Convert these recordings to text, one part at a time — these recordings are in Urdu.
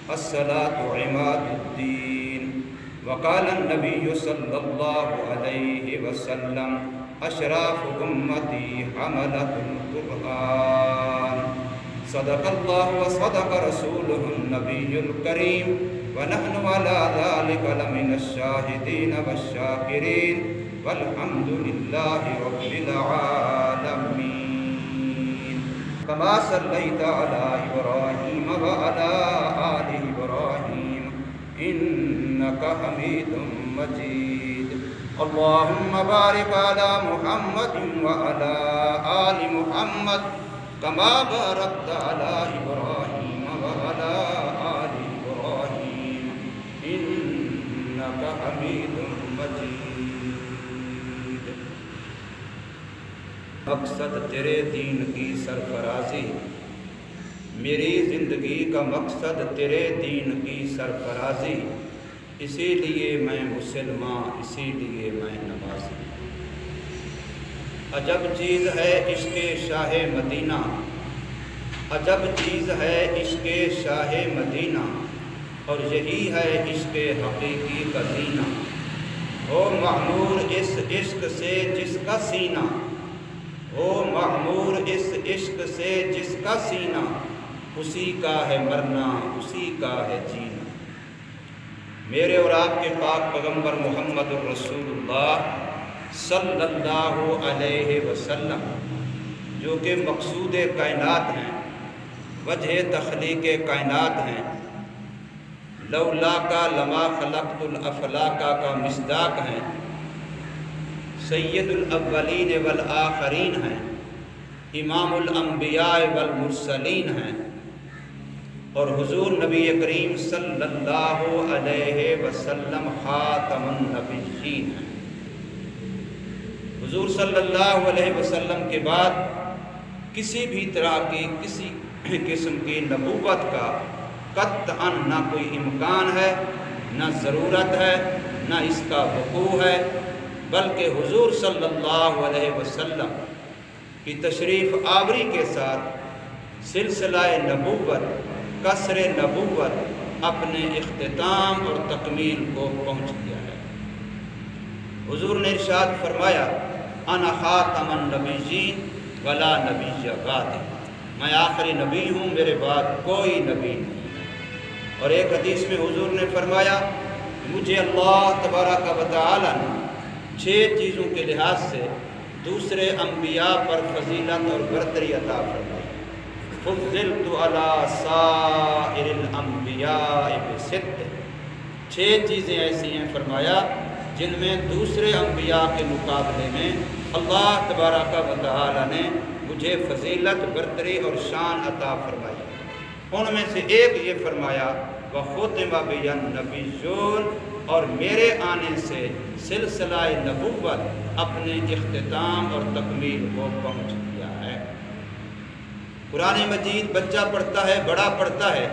الصلاة عماد الدين. وقال النبي صلى الله عليه وسلم اشراف امتي حملة القرآن. صدق الله وصدق رسوله النبي الكريم ونحن على ذلك لمن الشاهدين والشاكرين والحمد لله رب العالمين. كما صليت على إبراهيم وعلى آل إبراهيم إنك حميد مجيد. اللهم بارك على محمد وعلى آل محمد كما باركت على إبراهيم وعلى آل إبراهيم إنك حميد مجيد. مقصد تیرے دین کی سرفرازی، میری زندگی کا مقصد تیرے دین کی سرفرازی، اسی لیے میں مسلمان، اسی لیے میں نمازی. عجب چیز ہے عشق شاہ مدینہ، عجب چیز ہے عشق شاہ مدینہ، اور یہی ہے عشق حقیقی کا زینہ. ہو معمور اس عشق سے جس کا سینہ، ہو معمور اس عشق سے جس کا سینہ، اسی کا ہے مرنا، اسی کا ہے جینا. میرے اور آپ کے پاک پیغمبر محمد الرسول اللہ صلی اللہ علیہ وسلم، جو کہ مقصود کائنات ہیں، وجہ تخلیق کائنات ہیں، لولا کا لما خلقت الافلاک کا مصداق ہیں، سید الاولین والآخرین ہیں، امام الانبیاء والمرسلین ہیں، اور حضور نبی کریم صلی اللہ علیہ وسلم خاتم النبیین ہیں. حضور صلی اللہ علیہ وسلم کے بعد کسی بھی طرح کی کسی قسم کی نبوت کا قطعاً نہ کوئی امکان ہے، نہ ضرورت ہے، نہ اس کا وقوع ہے، بلکہ حضور صلی اللہ علیہ وسلم کی تشریف آوری کے ساتھ سلسلہ نبوت، قصر نبوت اپنے اختتام اور تکمیل کو پہنچ گیا ہے. حضور نے ارشاد فرمایا انا خاتم النبیین ولا نبی بعدی، میں آخری نبی ہوں، میرے بعد کوئی نبی نہیں. اور ایک حدیث میں حضور نے فرمایا مجھے اللہ تبارک و تعالی نے 6 چیزوں کے لحاظ سے دوسرے انبیاء پر فضیلت اور برتری عطا فرمائی. فضلت علی سائر الانبیاء بست، 6 چیزیں ایسی ہیں فرمایا جن میں دوسرے انبیاء کے مقابلے میں اللہ تبارک و تعالی نے مجھے فضیلت، برتری اور شان عطا فرمائی. ان میں سے ایک یہ فرمایا وختم بی النبیون، اور میرے آنے سے سلسلہ نبوت اپنے اختتام اور تکمیل کو پہنچ گیا ہے. قرآن مجید بچہ پڑھتا ہے، بڑا پڑھتا ہے،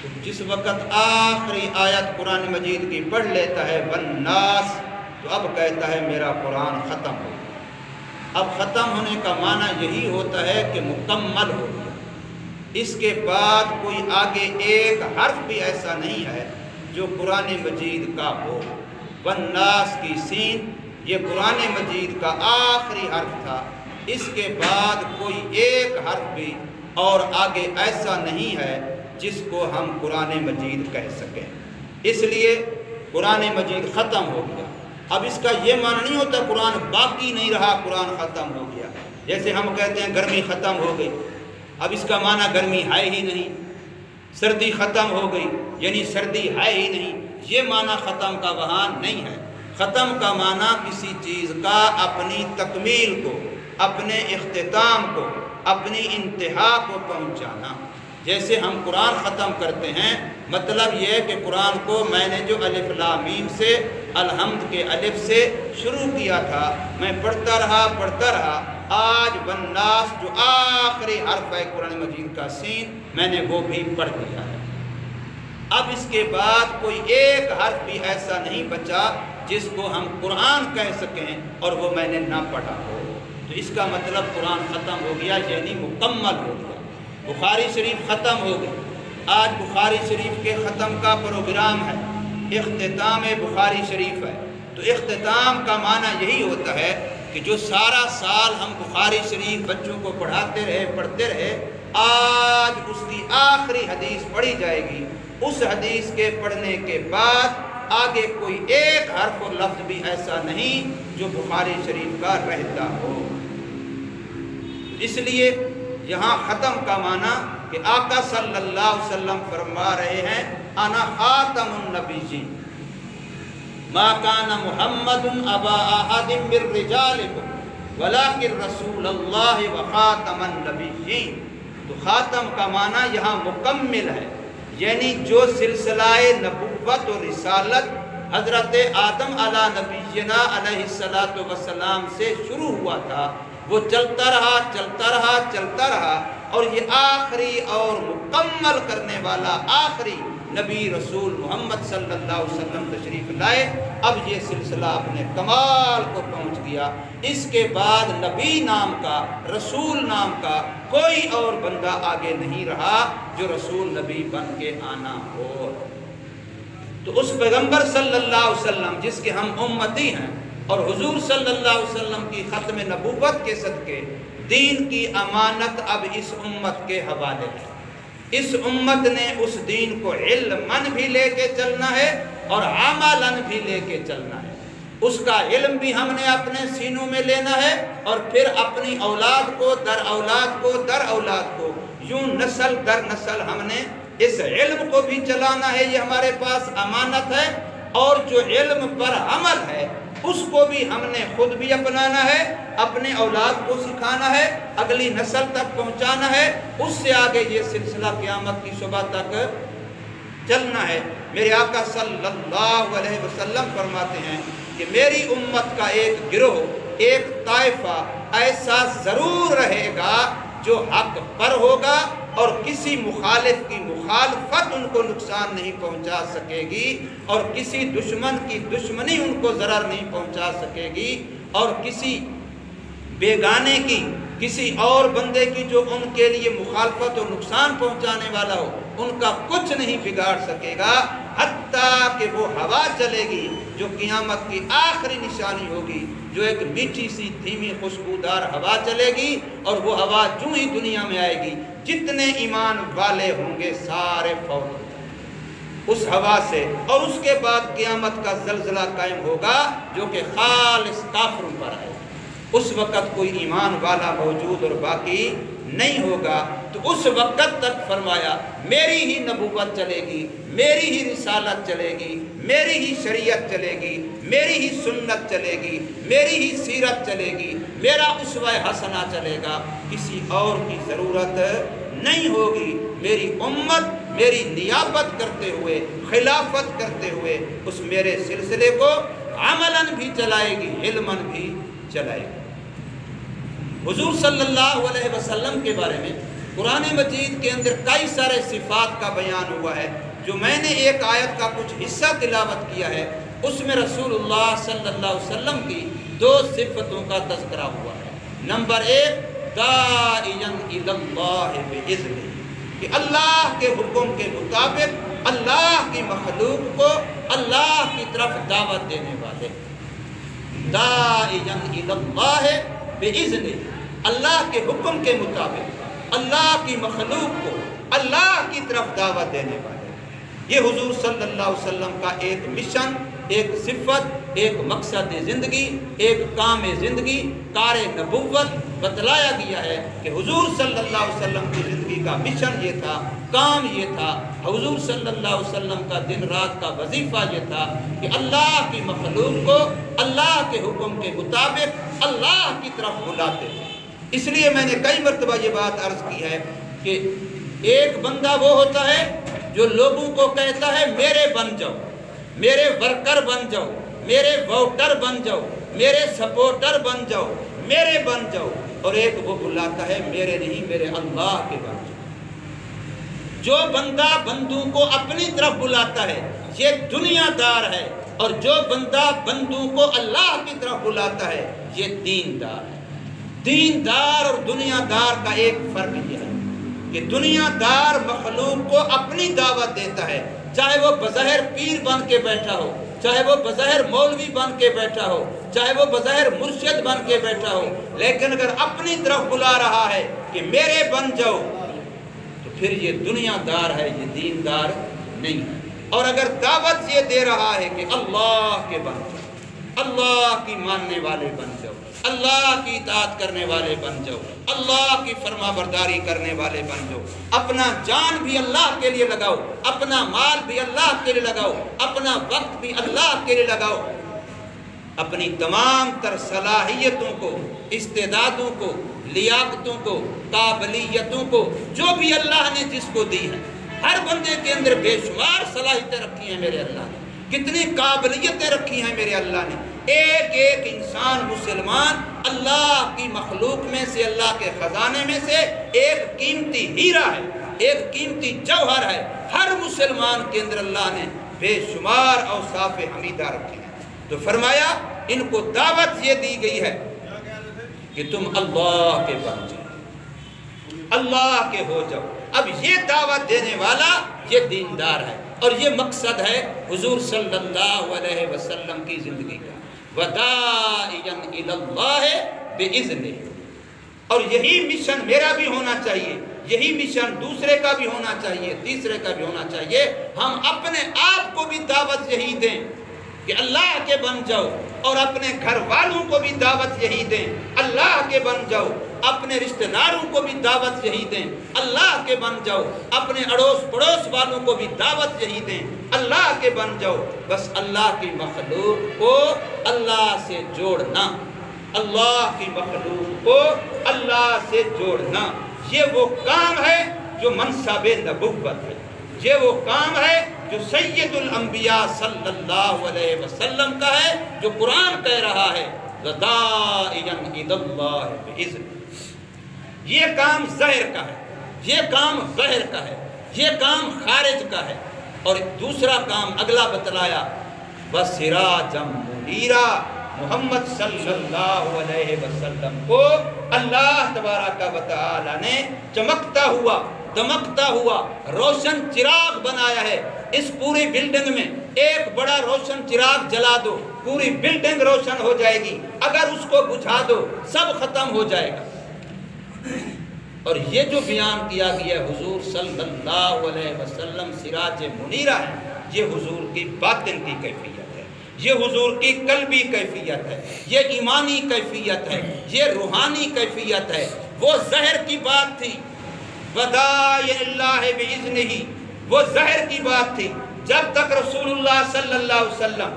تو جس وقت آخری آیت قرآن مجید کی پڑھ لیتا ہے والناس، تو اب کہتا ہے میرا قرآن ختم ہو گیا. اب ختم ہونے کا معنی یہی ہوتا ہے کہ مکمل ہو گیا. اس کے بعد کوئی آگے ایک حرف بھی ایسا نہیں ہے جو قرآن مجید کا ہو. والناس کی سین یہ قرآن مجید کا آخری حرف تھا. اس کے بعد کوئی ایک حرف بھی اور آگے ایسا نہیں ہے جس کو ہم قرآن مجید کہہ سکیں. اس لیے قرآن مجید ختم ہو گیا. اب اس کا یہ معنی نہیں ہوتا قرآن باقی نہیں رہا، قرآن ختم ہو گیا. جیسے ہم کہتے ہیں گرمی ختم ہو گئی، اب اس کا معنی گرمی ہے ہی نہیں. سردی ختم ہو گئی یعنی سردی ہے ہی نہیں، یہ معنی ختم کا وہاں نہیں ہے. ختم کا معنی کسی چیز کا اپنی تکمیل کو، اپنے اختتام کو، اپنی انتہا کو پہنچانا. جیسے ہم قرآن ختم کرتے ہیں، مطلب یہ ہے کہ قرآن کو میں نے جو الف لام میم سے، الحمد کے الف سے شروع کیا تھا، میں پڑھتا رہا، آج والناس جو آخری حرف ہے قرآن مجید کا سین، میں نے وہ بھی پڑھ دیا ہے. اب اس کے بعد کوئی ایک حرف بھی ایسا نہیں بچا جس کو ہم قرآن کہہ سکیں اور وہ میں نے نہ پڑھا ہو. تو اس کا مطلب قرآن ختم ہو گیا یعنی مکمل ہو گیا. بخاری شریف ختم ہو گئی، آج بخاری شریف کے ختم کا پروگرام ہے، اختتام بخاری شریف ہے۔ تو اختتام کا معنی یہی ہوتا ہے کہ جو سارا سال ہم بخاری شریف بچوں کو پڑھتے رہے، آج اس کی آخری حدیث پڑھی جائے گی۔ اس حدیث کے پڑھنے کے بعد آگے کوئی ایک حرف و لفظ بھی ایسا نہیں جو بخاری شریف کا رہتا ہو۔ اس لیے یہاں ختم کا معنی کہ آقا صلی اللہ علیہ وسلم فرما رہے ہیں انا خاتم النبیین ما کان محمد ابا احد من رجالکم ولکن رسول اللہ وخاتم النبیین۔ تو خاتم کا معنی یہاں مکمل ہے، یعنی جو سلسلہ نبوت و رسالت حضرت آدم علیہ نبینا علیہ السلام سے شروع ہوا تھا، وہ چلتا رہا اور یہ آخری اور مکمل کرنے والا آخری نبی رسول محمد صلی اللہ علیہ وسلم تشریف لائے۔ اب یہ سلسلہ اپنے کمال کو پہنچ گیا۔ اس کے بعد نبی نام کا، رسول نام کا کوئی اور بندہ آگے نہیں رہا جو رسول نبی بن کے آنا ہو۔ تو اس پیغمبر صلی اللہ علیہ وسلم جس کے ہم امتی ہیں، اور حضور صلی اللہ علیہ وسلم کی ختم نبوت کے صدقے دین کی امانت اب اس امت کے حوالے ہے۔ اس امت نے اس دین کو علماً بھی لے کے چلنا ہے اور عملاً بھی لے کے چلنا ہے۔ اس کا علم بھی ہم نے اپنے سینوں میں لینا ہے اور پھر اپنی اولاد کو در اولاد کو یوں نسل در نسل ہم نے اس علم کو بھی چلانا ہے۔ یہ ہمارے پاس امانت ہے، اور جو علم پر عمل ہے اس کو بھی ہم نے خود بھی اپنانا ہے، اپنے اولاد کو سکھانا ہے، اگلی نسل تک پہنچانا ہے، اس سے آگے یہ سلسلہ قیامت کی صبح تک چلنا ہے۔ میرے آقا صلی اللہ علیہ وسلم فرماتے ہیں کہ میری امت کا ایک گروہ، ایک طائفہ ایسا ضرور رہے گا جو حق پر ہوگا اور کسی مخالف کی مخالفت ان کو نقصان نہیں پہنچا سکے گی، اور کسی دشمن کی دشمنی ان کو ضرر نہیں پہنچا سکے گی، اور کسی بیگانے کی، کسی اور بندے کی جو ان کے لیے مخالفت اور نقصان پہنچانے والا ہو، ان کا کچھ نہیں بگاڑ سکے گا، حتیٰ کہ وہ ہوا چلے گی جو قیامت کی آخری نشانی ہوگی، جو ایک میٹھی سی دھیمی خوشبودار ہوا چلے گی، اور وہ ہوا جو ہی دنیا میں آئے گی جتنے ایمان والے ہوں گے سارے فوت اس ہوا سے، اور اس کے بعد قیامت کا زلزلہ قائم ہوگا جو کہ خالص کافروں پر ہے۔ اس وقت کوئی ایمان والا موجود اور باقی نہیں ہوگا۔ تو اس وقت تک فرمایا میری ہی نبوت چلے گی، میری ہی رسالت چلے گی، میری ہی شریعت چلے گی، میری ہی سنت چلے گی، میری ہی سیرت چلے گی، میرا اسوہ حسنہ چلے گا، کسی اور کی ضرورت نہیں ہوگی۔ میری امت میری نیابت کرتے ہوئے، خلافت کرتے ہوئے اس میرے سلسلے کو عملاً بھی چلائے گی، علماً بھی چلائے گی۔ حضور صلی اللہ علیہ وسلم کے بارے میں قرآن مجید کے اندر کئی سارے صفات کا بیان ہوا ہے۔ جو میں نے ایک آیت کا کچھ حصہ تلاوت کیا ہے، اس میں رسول اللہ صلی اللہ علیہ وسلم کی دو صفتوں کا تذکرہ ہوا ہے۔ نمبر ایک، داعیاً الی اللہ بإذنہ، کہ اللہ کے حکم کے مطابق اللہ کی مخلوق کو اللہ کی طرف دعوت دینے والے۔ داعیاً الی اللہ بإذنہ، اللہ کے حکم کے مطابق اللہ کی مخلوق کو اللہ کی طرف دعوت دینے والے۔ یہ حضور صلی اللہ علیہ وسلم کا ایک مشن، ایک صفت، ایک مقصد زندگی، ایک کام زندگی، کار نبوت بتلایا گیا ہے کہ حضور صلی اللہ علیہ وسلم کی زندگی کا مشن یہ تھا، کام یہ تھا، حضور صلی اللہ علیہ وسلم کا دن رات کا وظیفہ یہ تھا کہ اللہ کی مخلوق کو اللہ کے حکم کے مطابق اللہ کی طرف بلاتے تھے۔ اس لیے میں نے کئی مرتبہ یہ بات عرض کی ہے کہ ایک بندہ وہ ہوتا ہے جو لوگوں کو کہتا ہے میرے بن جاؤ، میرے ورکر بن جاؤ، میرے ووٹر بن جاؤ، میرے سپورٹر بن جاؤ، میرے بن جاؤ، اور ایک وہ بلاتا ہے میرے نہیں میرے اللہ کے بن جاؤ۔ جو بندہ بندوں کو اپنی طرف بلاتا ہے یہ دنیا دار ہے، اور جو بندہ بندوں کو اللہ کی طرف بلاتا ہے یہ دین دار ہے۔ دین دار اور دنیا دار کا ایک فرق یہ ہے، کہ دنیا دار مخلوق کو اپنی دعوت دیتا ہے، چاہے وہ بظاہر پیر بن کے بیٹھا ہو، چاہے وہ بظاہر مولوی بن کے بیٹھا ہو، چاہے وہ بظاہر مرشد بن کے بیٹھا ہو، لیکن اگر اپنی طرف بلا رہا ہے کہ میرے بن جاؤ، تو پھر یہ دنیا دار ہے، یہ دین دار نہیں ہے۔ اور اگر دعوت یہ دے رہا ہے کہ اللہ کے بن جاؤ، اللہ کی ماننے والے بن جاؤ، اللہ کی اطاعت کرنے والے بن جاؤ، اللہ کی فرما برداری کرنے والے بن جاؤ، اپنا جان بھی اللہ کے لیے لگاؤ، اپنا مال بھی اللہ کے لیے لگاؤ، اپنا وقت بھی اللہ کے لیے لگاؤ، اپنی تمام تر صلاحیتوں کو، استعدادوں کو، لیاقتوں کو، قابلیتوں کو، جو بھی اللہ نے جس کو دی ہے، ہر بندے کے اندر بے شمار صلاحیتیں رکھی ہیں میرے اللہ نے، کتنی قابلیتیں رکھی ہیں میرے اللہ نے۔ ایک ایک انسان مسلمان اللہ کی مخلوق میں سے، اللہ کے خزانے میں سے ایک قیمتی ہیرا ہے، ایک قیمتی جوہر ہے۔ ہر مسلمان کے اندر اللہ نے بے شمار اوصاف حمیدہ رکھے ہیں۔ تو فرمایا ان کو دعوت یہ دی گئی ہے کہ تم اللہ کے بن جاؤ، اللہ کے ہو جاؤ۔ اب یہ دعوت دینے والا یہ دیندار ہے، اور یہ مقصد ہے حضور صلی اللہ علیہ وسلم کی زندگی کا، وَدَاعِيًا إِلَى اللَّهِ بِإِذْنِهِ۔ اور یہی مشن میرا بھی ہونا چاہیے، یہی مشن دوسرے کا بھی ہونا چاہیے، تیسرے کا بھی ہونا چاہیے۔ ہم اپنے آپ کو بھی دعوت یہی دیں کہ اللہ کے بن جاؤ، اور اپنے گھر والوں کو بھی دعوت یہی دیں، اللہ کے بن جاؤ، اپنے رشتہ داروں کو بھی دعوت یہی دیں، اللہ کے بن جاؤ، اپنے اڑوس پڑوس والوں کو بھی دعوت یہی دیں، اللہ کے بن جاؤ۔ بس اللہ کی مخلوق کو اللہ سے جوڑنا، اللہ کی مخلوق کو اللہ سے جوڑنا، یہ وہ کام ہے جو منصب نبوت ہے، یہ وہ کام ہے جو سید الانبیاء صلی اللہ علیہ وسلم کا ہے، جو قرآن کہہ رہا ہے وَدَاعِيًا إِلَى اللَّهِ بِإِذْنِهِ۔ یہ کام ظاہر کا ہے، یہ کام ظاہر کا ہے، یہ کام خارج کا ہے۔ اور دوسرا کام اگلا بتلایا وَسِرَاجًا مُنِيرًا، محمد صلی اللہ علیہ وسلم کو اللہ تبارک و تعالی نے چمکتا ہوا، دمکتا ہوا روشن چراغ بنایا ہے۔ اس پوری بلڈنگ میں ایک بڑا روشن چراغ جلا دو، پوری بلڈنگ روشن ہو جائے گی، اگر اس کو بجھا دو سب ختم ہو جائے گا۔ اور یہ جو بیان کیا گیا حضور صلی اللہ علیہ وسلم سراج منیرہ ہے، یہ حضور کی باطن کی کیفیت ہے، یہ حضور کی قلبی کیفیت ہے، یہ ایمانی کیفیت ہے، یہ روحانی کیفیت ہے۔ وہ ظاہر کی بات تھی وَدَاعِيًا إِلَى اللَّهِ بِإِذْنِهِ، وہ ظاہر کی بات تھی۔ جب تک رسول اللہ صلی اللہ علیہ وسلم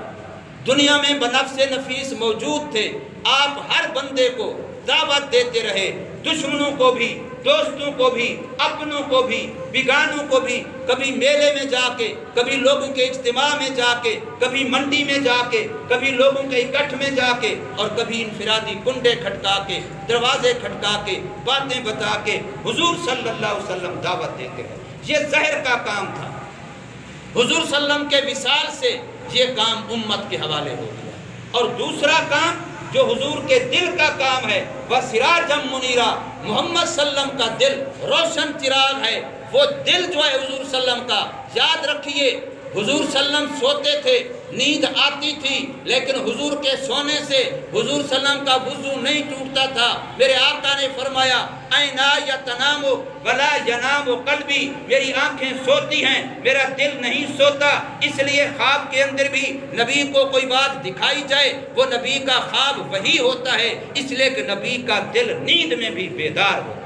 دنیا میں بنفس نفیس موجود تھے، آپ ہر بندے کو دعوت دیتے رہے، دشمنوں کو بھی، دوستوں کو بھی، اپنوں کو بھی، بیگانوں کو بھی، کبھی میلے میں جا کے، کبھی لوگوں کے اجتماع میں جا کے، کبھی منڈی میں جا کے، کبھی لوگوں کے اکٹھ میں جا کے، اور کبھی انفرادی کنڈے کھٹکا کے، دروازے کھٹکا کے، باتیں بتا کے حضور صلی اللہ علیہ وسلم دعوت دیتے رہے۔ یہ ظاہر کا کام تھا۔ حضور صلی اللہ علیہ وسلم کے وصال سے یہ کام امت کے حوالے ہو گیا۔ اور دوسرا کام جو حضور کے دل کا کام ہے، وَسِرَاجًا مُنِيرًا، محمد صلی اللہ علیہ وسلم کا دل روشن چراغ ہے۔ وہ دل جو ہے حضور صلی اللہ علیہ وسلم کا، یاد رکھیے حضور صلی اللہ علیہ وسلم سوتے تھے، نیند آتی تھی، لیکن حضور کے سونے سے حضور صلی اللہ علیہ وسلم کا وضو نہیں ٹوٹتا تھا۔ میرے آقا نے فرمایا عَيْنَايَ تَنَامُ وَلَا يَنَامُ قَلْبِي، میری آنکھیں سوتی ہیں، میرا دل نہیں سوتا۔ اس لیے خواب کے اندر بھی نبی کو کوئی بات دکھائی جائے، وہ نبی کا خواب وہی ہوتا ہے، اس لیے کہ نبی کا دل نیند میں بھی بیدار ہوتا ہے۔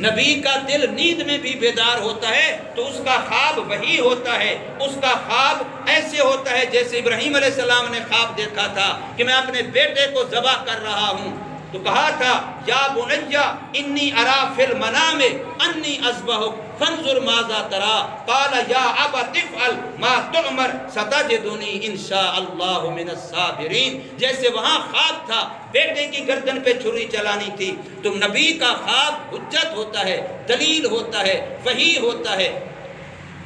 نبی کا دل نیند میں بھی بیدار ہوتا ہے، تو اس کا خواب وہی ہوتا ہے۔ اس کا خواب ایسے ہوتا ہے جیسے ابراہیم علیہ السلام نے خواب دیکھا تھا کہ میں اپنے بیٹے کو ذبح کر رہا ہوں، تو کہا تھا یا بنیا انی ارا فی المنام انی اذبحک فانظر ماذا ترى قال یا ابت افعل ما تؤمر ستجدنی ان شاء اللہ من الصابرین۔ جیسے وہاں خواب تھا، بیٹے کی گردن پہ چھری چلانی تھی، تو نبی کا خواب حجت ہوتا ہے، دلیل ہوتا ہے، وحی ہوتا ہے،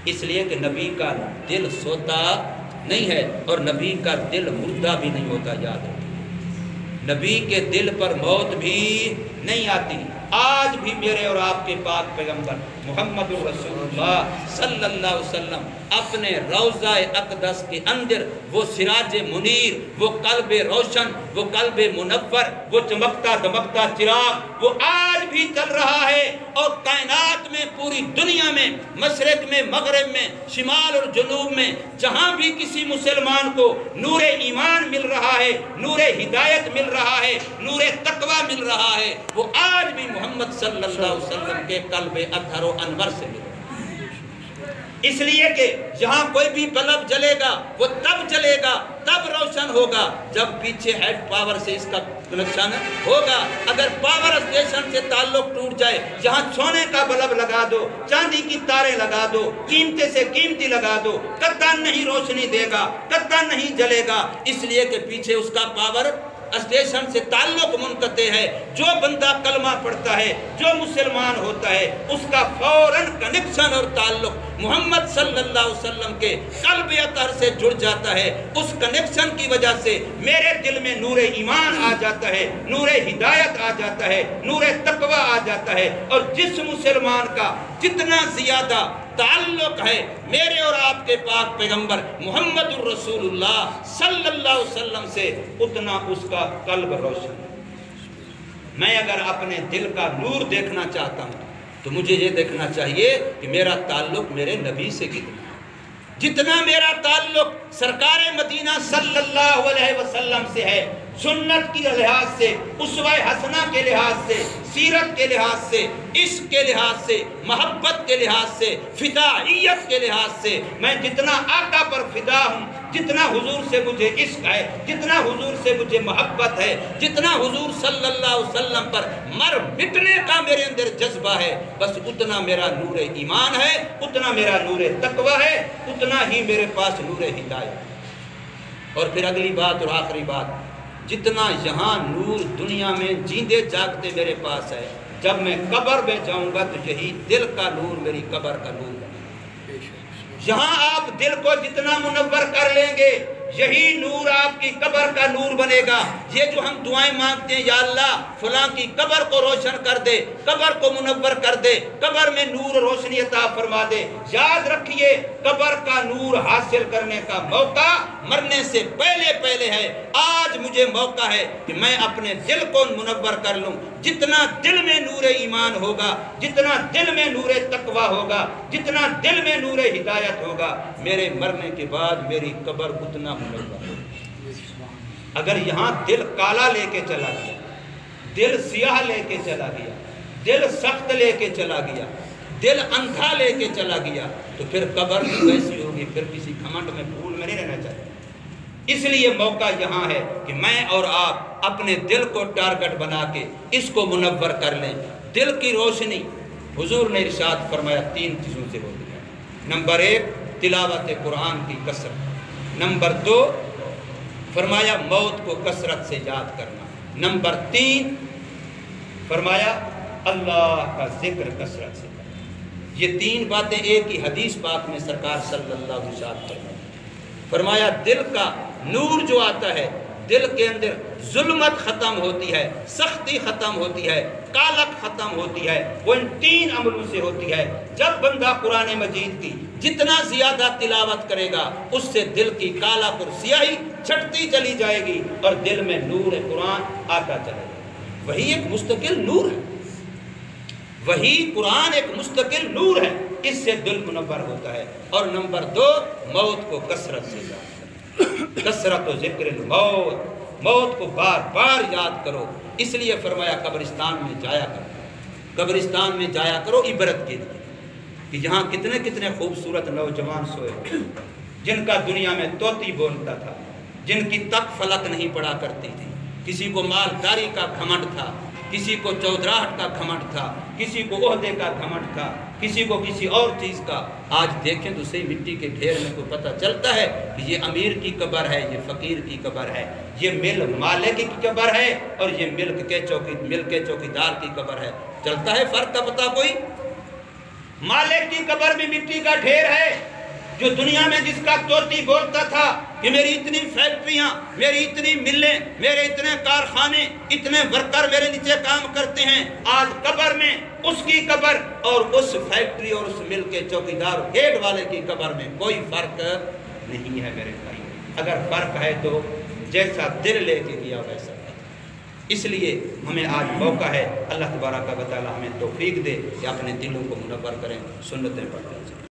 اس لیے کہ نبی کا دل سوتا نہیں ہے، اور نبی کا دل مردہ بھی نہیں ہوتا۔ یاد رکھیں، نبی کے دل پر موت بھی نہیں آتی۔ آج بھی میرے اور آپ کے پاک پیغمبر محمد رسول اللہ صلی اللہ علیہ وسلم اپنے روضہ اقدس کے اندر وہ سراج منیر، وہ قلب روشن، وہ قلب منور، وہ چمکتا دمکتا چراغ وہ آج بھی چل رہا ہے، اور کائنات میں پوری دنیا میں مشرق میں مغرب میں شمال اور جنوب میں جہاں بھی کسی مسلمان کو نور ایمان مل رہا ہے، نور ہدایت مل رہا ہے، نور تقوی مل رہا ہے، وہ آج بھی محمد صلی اللہ علیہ وسلم کے قلب اطہر و انور سے مل رہا ہے۔ اس لیے کہ جہاں کوئی بھی بلب جلے گا وہ تب جلے گا، تب روشن ہوگا جب پیچھے ہیڈ پاور سے اس کا کنیکشن ہوگا۔ اگر پاور اسٹیشن سے تعلق ٹوٹ جائے، جہاں سونے کا بلب لگا دو، چاندی کی تاریں لگا دو، قیمتی سے قیمتی لگا دو، قطعاً نہیں روشنی دے گا، قطعاً نہیں جلے گا، اس لیے کہ پیچھے اس کا پاور اسٹیشن سے تعلق منقطع ہے۔ جو بندہ کلمہ پڑھتا ہے، جو مسلمان ہوتا ہے، اس کا فوراً کنیکشن اور تعلق محمد صلی اللہ علیہ وسلم کے قلب اطہر سے جڑ جاتا ہے۔ اس کنیکشن کی وجہ سے میرے دل میں نور ایمان آ جاتا ہے، نور ہدایت آ جاتا ہے، نور تقوی آ جاتا ہے، اور جس مسلمان کا جتنا زیادہ تعلق ہے میرے اور آپ کے پاک پیغمبر محمد الرسول اللہ صلی اللہ علیہ وسلم سے، اتنا اس کا قلب روشن ہے۔ میں اگر اپنے دل کا نور دیکھنا چاہتا ہوں تو مجھے یہ دیکھنا چاہیے کہ میرا تعلق میرے نبی سے کتنا ہے۔ جتنا میرا تعلق سرکار مدینہ صلی اللہ علیہ وسلم سے ہے، سنت کی لحاظ سے، اسوہ حسنہ کے لحاظ سے، سیرت کے لحاظ سے، عشق کے لحاظ سے، محبت کے لحاظ سے، فدائیت کے لحاظ سے، میں جتنا آقا پر فدا ہوں، جتنا حضور سے مجھے عشق ہے، جتنا حضور سے مجھے محبت ہے، جتنا حضور صلی اللہ علیہ وسلم پر مر مٹنے کا میرے اندر جذبہ ہے، بس اتنا میرا نور ایمان ہے، اتنا میرا نور تقوی ہے، اتنا ہی میرے پاس نور ہدایت۔ اور پھر اگلی بات اور آخری بات، جتنا یہاں نور دنیا میں جیندے جاگتے میرے پاس ہے، جب میں قبر میں جاؤں گا تو یہی دل کا نور میری قبر کا نور ہے۔ یہاں آپ دل کو جتنا منور کر لیں گے، یہی نور آپ کی قبر کا نور بنے گا۔ یہ جو ہم دعائیں مانگتے ہیں، یا اللہ فلاں کی قبر کو روشن کر دے، قبر کو منور کر دے، قبر میں نور روشنی عطا فرما دے، یاد رکھیے قبر کا نور حاصل کرنے کا موقع مرنے سے پہلے ہے۔ آج مجھے موقع ہے کہ میں اپنے دل کو منور کر لوں۔ جتنا دل میں نور ایمان ہوگا، جتنا دل میں نور تقوی ہوگا، جتنا دل میں نور ہدایت ہوگا، میرے مرنے کے بعد میری قبر اتنا منور ہوگی۔ اگر یہاں دل کالا لے کے چلا گیا، دل سیاہ لے کے چلا گیا، دل سخت لے کے چلا گیا، دل اندھا لے کے چلا گیا، تو پھر قبر بھی ویسی ہوگی، پھر کسی گھمنڈ میں بھول میں نہیں رہنا چاہیے۔ اس لیے موقع یہاں ہے کہ میں اور آپ اپنے دل کو ٹارگٹ بنا کے اس کو منور کر لیں۔ دل کی روشنی حضور نے ارشاد فرمایا 3 چیزوں سے ہوتی ہے۔ نمبر 1 تلاوت قرآن کی کثرت، نمبر 2 فرمایا موت کو کثرت سے یاد کرنا، نمبر 3 فرمایا اللہ کا ذکر کثرت سے کرنا۔ یہ 3 باتیں ایک ہی حدیث پاک میں سرکار صلی اللہ علیہ وسلم فرمایا دل کا نور جو آتا ہے، دل کے اندر ظلمت ختم ہوتی ہے، سختی ختم ہوتی ہے، کالک ختم ہوتی ہے، وہ ان 3 عملوں سے ہوتی ہے۔ جب بندہ قرآن مجید کی جتنا زیادہ تلاوت کرے گا، اس سے دل کی کالک اور سیاہی چھٹتی چلی جائے گی اور دل میں نور قرآن آتا چلے گا۔ وہی ایک مستقل نور ہے، وہی قرآن ایک مستقل نور ہے، اس سے دل منور ہوتا ہے۔ اور نمبر 2 موت کو کثرت سے یاد کرو، کثرت و ذکر الموت، موت کو بار بار یاد کرو۔ اس لیے فرمایا قبرستان میں جایا کرو، قبرستان میں جایا کرو عبرت کے لیے کہ یہاں کتنے کتنے خوبصورت نوجوان سوئے جن کا دنیا میں طوطی بولتا تھا، جن کی تک فلک نہیں پڑا کرتی تھی، کسی کو مالداری کا گھمنڈ تھا، کسی کو چودراہٹ کا گھمنڈ تھا، کسی کو عہدے کا گھمنڈ تھا، کسی کو کسی اور چیز کا۔ آج دیکھیں تو صحیح مٹی کے ڈھیر میں کو پتہ چلتا ہے کہ یہ امیر کی قبر ہے، یہ فقیر کی قبر ہے، یہ مل مالک کی قبر ہے اور یہ ملک کے چوکیدار کی قبر ہے۔ چلتا ہے فرق کا پتہ کوئی؟ مالک کی قبر میں مٹی کا ڈھیر ہے، جو دنیا میں جس کا توتی بولتا تھا کہ میری اتنی فیکٹریاں، میری اتنی ملیں، میرے اتنے کارخانے، اتنے ورکر میرے نیچے کام کرتے ہیں، آج قبر میں اس کی قبر اور اس فیکٹری اور اس مل کے چوکیدار گیٹ والے کی قبر میں کوئی فرق نہیں ہے میرے بھائی۔ اگر فرق ہے تو جیسا دل لے کے کیا ویسا ہے۔ اس لیے ہمیں آج موقع ہے، اللہ تبارک و تعالی ہمیں توفیق دے کہ اپنے دلوں کو منور کریں، سنتیں پڑھتے ہیں۔